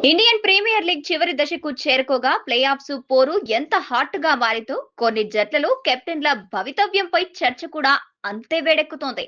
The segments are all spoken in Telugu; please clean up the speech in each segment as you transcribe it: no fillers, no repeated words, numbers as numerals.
ఇండియన్ ప్రీమియర్ లీగ్ చివరి దశకు చేరుకోగా ప్లే ఆఫ్స్ పోరు ఎంత హాట్ గా మారిందో కొన్ని జట్లలో కెప్టెన్ల భవితవ్యంపై చర్చ కూడా అంతే వేడెక్కుతోంది.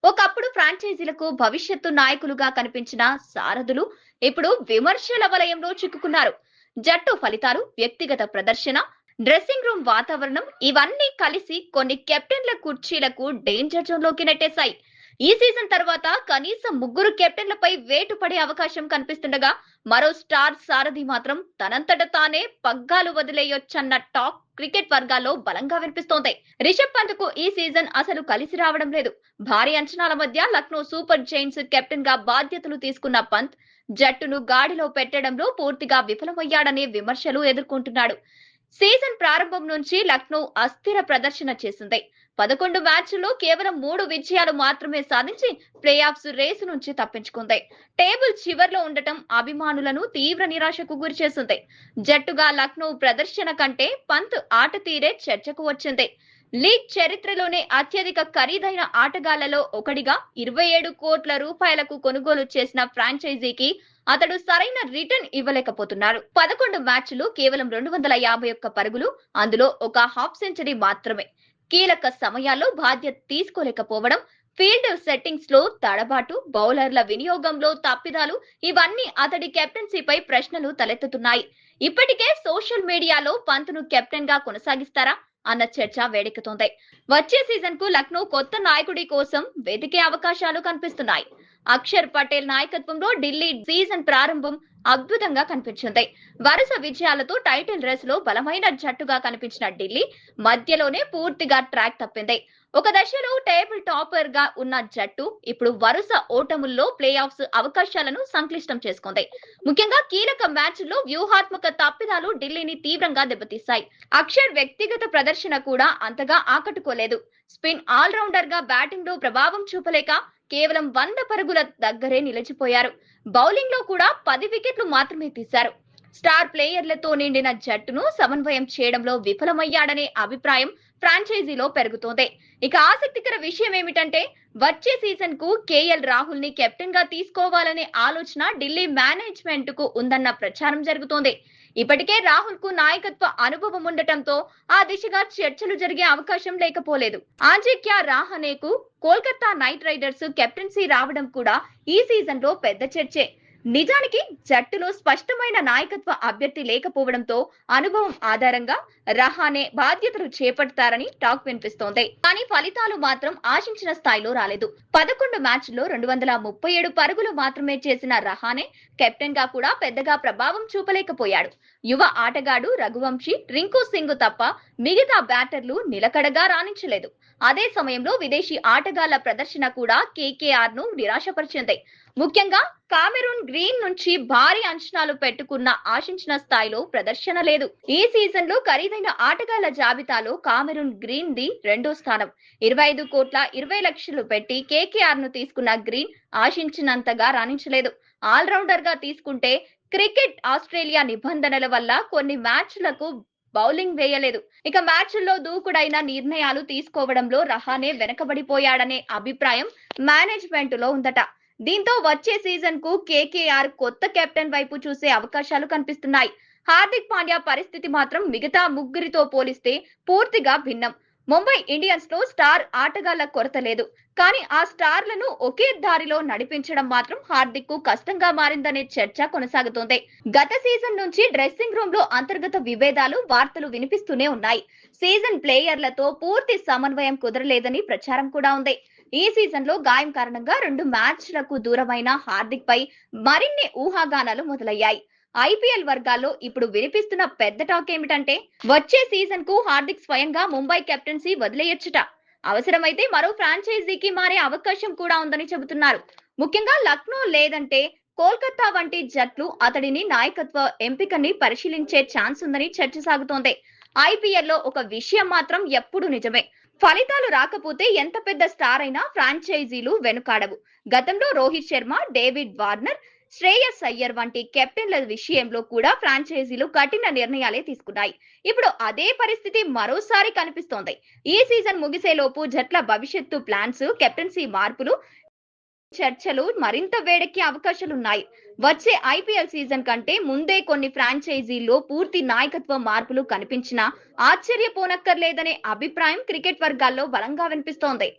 ఒకప్పుడు ఫ్రాంచైజీలకు భవిష్యత్తు నాయకులుగా కనిపించిన సారథులు ఇప్పుడు విమర్శల వలయంలో చిక్కుకున్నారు. జట్టు ఫలితాలు, వ్యక్తిగత ప్రదర్శన, డ్రెస్సింగ్ రూమ్ వాతావరణం ఇవన్నీ కలిసి కొన్ని కెప్టెన్ల కుర్చీలకు డేంజర్ జోన్ లోకి నెట్టేశాయి. ఈ సీజన్ తర్వాత కనీసం ముగ్గురు కెప్టెన్లపై వేటు పడే అవకాశం కనిపిస్తుండగా మరో స్టార్ సారథి మాత్రం తనంతట తానే పగ్గాలు వదిలేయొచ్చన్న టాక్ క్రికెట్ వర్గాల్లో బలంగా వినిపిస్తోంది. రిషబ్ పంత్ కు ఈ సీజన్ అసలు కలిసి రావడం లేదు. భారీ అంచనాల మధ్య లక్నో సూపర్ జైంట్స్ కెప్టెన్ గా బాధ్యతలు తీసుకున్న పంత్ జట్టును గాడిలో పెట్టడంలో పూర్తిగా విఫలమయ్యాడనే విమర్శలు ఎదుర్కొంటున్నాడు. సీజన్ ప్రారంభం నుంచి లక్నో అస్థిర ప్రదర్శన చేసింది. 11 మ్యాచ్ల్లో కేవలం 3 విజయాలు మాత్రమే సాధించి ప్లే ఆఫ్స్ రేసు నుంచి తప్పించుకుంది. టేబుల్ చివర్లో ఉండటం అభిమానులను తీవ్ర నిరాశకు గురిచేసింది. జట్టుగా లక్నో ప్రదర్శన కంటే పంత్ ఆట తీరే చర్చకు వచ్చింది. లీగ్ చరిత్రలోనే అత్యధిక ఖరీదైన ఆటగాళ్లలో ఒకడిగా 27 కోట్ల రూపాయలకు కొనుగోలు చేసిన ఫ్రాంచైజీకి అతడు సరైన రిటర్న్ ఇవ్వలేకపోతున్నారు. 11 మ్యాచ్లు కేవలం 251 పరుగులు, అందులో ఒక హాఫ్ సెంచరీ మాత్రమే. కీలక సమయాల్లో బాధ్యత తీసుకోలేకపోవడం, ఫీల్డ్ సెట్టింగ్స్ లో తడబాటు, బౌలర్ల వినియోగంలో తప్పిదాలు ఇవన్నీ అతడి కెప్టెన్సీపై ప్రశ్నలు తలెత్తుతున్నాయి. ఇప్పటికే సోషల్ మీడియాలో పంత్ను కెప్టెన్ గా కొనసాగిస్తారా అన్న చర్చ వేడెక్కుతోంది. వచ్చే సీజన్ కు లక్నో కొత్త నాయకుడి కోసం వెతికే అవకాశాలు కనిపిస్తున్నాయి. అక్షర్ పటేల్ నాయకత్వంలో ఢిల్లీ సీజన్ ప్రారంభం అద్భుతంగా కనిపించింది. వరుస విజయాలతో టైటిల్ రేస్ లో బలమైన జట్టుగా కనిపించిన ఢిల్లీ మధ్యలోనే పూర్తిగా ట్రాక్ తప్పింది. ఒక దశలో టేబుల్ టాపర్ గా ఉన్న జట్టు ఇప్పుడు వరుస ఓటముల్లో ప్లే ఆఫ్స్ అవకాశాలను సంక్లిష్టం చేసుకుంది. ముఖ్యంగా కీలక మ్యాచ్ల్లో వ్యూహాత్మక తప్పిదాలు ఢిల్లీని తీవ్రంగా దెబ్బతీశాయి. అక్షర్ వ్యక్తిగత ప్రదర్శన కూడా అంతగా ఆకట్టుకోలేదు. స్పిన్ ఆల్రౌండర్ గా బ్యాటింగ్ లో ప్రభావం చూపలేక కేవలం 100 పరుగుల దగ్గరే నిలిచిపోయారు. బౌలింగ్ లో కూడా 10 వికెట్లు మాత్రమే తీశారు. స్టార్ ప్లేయర్లతో నిండిన జట్టును సమన్వయం చేయడంలో విఫలమయ్యాడనే అభిప్రాయం ఫ్రాంచైజీలో పెరుగుతోంది. ఇక ఆసక్తికర విషయం ఏమిటంటే వచ్చే సీజన్ కు కేఎల్ రాహుల్ ని కెప్టెన్ గా తీసుకోవాలనే ఆలోచన ఢిల్లీ మేనేజ్మెంట్ కు ఉందన్న ప్రచారం జరుగుతోంది. ఇప్పటికే రాహుల్ కు నాయకత్వ అనుభవం ఉండటంతో ఆ దిశగా చర్చలు జరిగే అవకాశం లేకపోలేదు. Ajinkya రాహనేకు Kolkata night riders captaincy రావడం కూడా ఈ సీజన్ లో పెద్ద చర్చే. నిజానికి జట్టులో స్పష్టమైన నాయకత్వ అభ్యర్థి లేకపోవడంతో అనుభవం ఆధారంగా రహానే బాధ్యతలు చేపడతారని టాక్ వినిపిస్తోంది. కానీ ఫలితాలు మాత్రం ఆశించిన స్థాయిలో రాలేదు. 11 మ్యాచ్ల్లో 237 పరుగులు మాత్రమే చేసిన రహానే కెప్టెన్ గా కూడా పెద్దగా ప్రభావం చూపలేకపోయాడు. యువ ఆటగాడు రఘువంశీ, రింకు సింగ్ తప్ప మిగతా బ్యాటర్లు నిలకడగా రాణించలేదు. అదే సమయంలో విదేశీ ఆటగాళ్ల ప్రదర్శన కూడా కేకేఆర్ ను నిరాశపరిచింది. ముఖ్యంగా కామెరూన్ గ్రీన్ నుంచి భారీ అంచనాలు పెట్టుకున్న ఆశించిన స్థాయిలో ప్రదర్శన లేదు. ఈ సీజన్ లో ఖరీదైన ఆటగాళ్ల జాబితాలో కామెరూన్ గ్రీన్ ది రెండో స్థానం. 25 కోట్ల 20 లక్షలు పెట్టి కేకేఆర్ ను తీసుకున్న గ్రీన్ ఆశించినంతగా రాణించలేదు. ఆల్రౌండర్ గా తీసుకుంటే క్రికెట్ ఆస్ట్రేలియా నిబంధనల వల్ల కొన్ని మ్యాచ్లకు బౌలింగ్ వేయలేదు. ఇక మ్యాచ్ల్లో దూకుడైన నిర్ణయాలు తీసుకోవడంలో రహానే వెనకబడిపోయాడనే అభిప్రాయం మేనేజ్మెంట్ లో ఉందట. దీంతో వచ్చే సీజన్ కు కేకేఆర్ కొత్త కెప్టెన్ వైపు చూసే అవకాశాలు కనిపిస్తున్నాయి. హార్దిక్ పాండ్యా పరిస్థితి మాత్రం మిగతా ముగ్గురితో పోలిస్తే పూర్తిగా భిన్నం. ముంబై ఇండియన్స్ లో స్టార్ ఆటగాళ్ల కొరత లేదు. కానీ ఆ స్టార్లను ఒకే దారిలో నడిపించడం మాత్రం హార్దిక్ కు కష్టంగా మారిందనే చర్చ కొనసాగుతోంది. గత సీజన్ నుంచి డ్రెస్సింగ్ రూమ్ లో అంతర్గత విభేదాలు, వార్తలు వినిపిస్తూనే ఉన్నాయి. సీజన్ ప్లేయర్లతో పూర్తి సమన్వయం కుదరలేదని ప్రచారం కూడా ఉంది. ఈ సీజన్ లో గాయం కారణంగా 2 మ్యాచ్లకు దూరమైన హార్దిక్ పై మరిన్ని ఊహాగానాలు మొదలయ్యాయి. ఐపీఎల్ వర్గాల్లో ఇప్పుడు వినిపిస్తున్న పెద్ద టాక్ ఏమిటంటే వచ్చే సీజన్ కు హార్దిక్ స్వయంగా ముంబై కెప్టెన్సీ వదిలేయొచ్చుట. అవసరమైతే మరో ఫ్రాంచైజీకి మారే అవకాశం కూడా ఉందని చెబుతున్నారు. ముఖ్యంగా లక్నో లేదంటే కోల్కతా వంటి జట్లు అతడిని నాయకత్వ ఎంపికని పరిశీలించే ఛాన్స్ ఉందని చర్చ సాగుతోంది. ఐపీఎల్ లో ఒక విషయం మాత్రం ఎప్పుడు నిజమే. ఫలితాలు రాకపోతే ఎంత పెద్ద స్టార్ అయినా ఫ్రాంచైజీలు వెనుకాడవు. గతంలో రోహిత్ శర్మ, డేవిడ్ వార్నర్, శ్రేయస్ అయ్యర్ వంటి కెప్టెన్ల విషయంలో కూడా ఫ్రాంచైజీలు కఠిన నిర్ణయాలే తీసుకున్నాయి. ఇప్పుడు అదే పరిస్థితి మరోసారి కనిపిస్తోంది. ఈ సీజన్ ముగిసేలోపు జట్ల భవిష్యత్తు ప్లాన్స్, కెప్టెన్సీ మార్పులు చర్చలు మరింత వేడెక్కే అవకాశాలున్నాయి. వచ్చే ఐపీఎల్ సీజన్ కంటే ముందే కొన్ని ఫ్రాంచైజీల్లో పూర్తి నాయకత్వ మార్పులు కనిపించినా ఆశ్చర్యపోనక్కర్లేదనే అభిప్రాయం క్రికెట్ వర్గాల్లో బలంగా వినిపిస్తోంది.